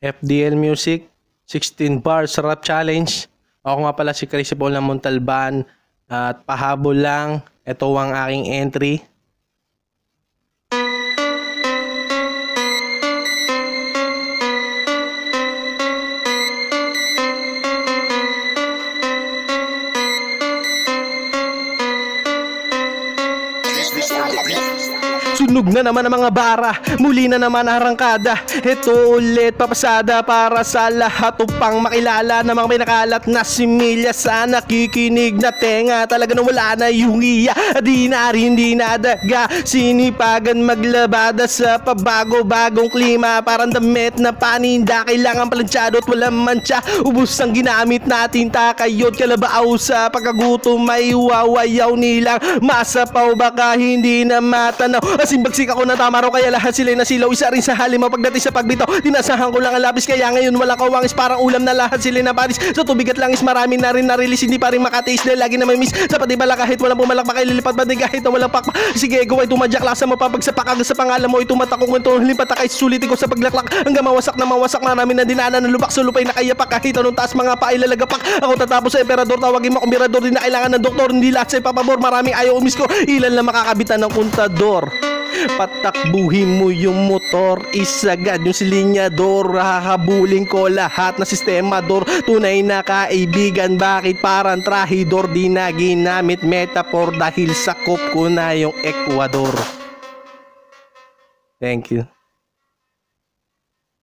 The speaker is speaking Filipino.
FDL Music, 16 bars rap challenge. Ako nga pala si Crazy Paul ng Montalban at pahabol lang, ito ang aking entry. Sunog na naman ang mga bara, muli na naman arangkada. Ito ulit papasada para sa lahat upang makilala na mga may nakalat na similya sa nakikinig na tenga. Talaga na wala na yung iya, di na rin di nadaga. Sinipagan maglabada sa pabago-bagong klima. Parang damit na paninda, kailangan palansyado at walang mantsa. Ubus ang ginamit natin, takayot kalabaaw sa pagkagutom. May wawayaw nilang masapaw, baka hindi na matanaw. Bagsik ako na tama raw, kaya lahat sila nasilaw. Isa rin sa halimaw pagdating sa pagbitaw. Tinasahan ko lang ang labis, kaya ngayon walang kawangis. Parang ulam na lahat sila na paris. Sa tubig at langis marami na rin na-release. Hindi pa rin makatiis dahil lagi na may miss. Sa pati bala kahit walang pumalak, makililipat ba din kahit na walang pakpa. Sige, ego ay tumadyak, lasa mo papagsapak. Agad sa pangalan mo, itumatak kung ito limpat akay. Sulitin ko sa paglaklak hanggang mawasak na mawasak. Marami na dinaanan ng lubak sa lupay na kayapak. Kahit anong taas mga pa ilalagapak. Ako tatapos sa emperador, tawagin mo akong mirador. Di na kailangan ng doktor, hindi lahat sa ipapabor. Maraming ayaw umis ko, ilan lang makakabitan ng kontador. Patakbuhin mo yung motor, isagad yung silinyador. Hahabulin ko lahat na sistemador. Tunay na kaibigan, bakit parang trahidor? Di na ginamit metaphor dahil sakop ko na yung Ecuador. Thank you.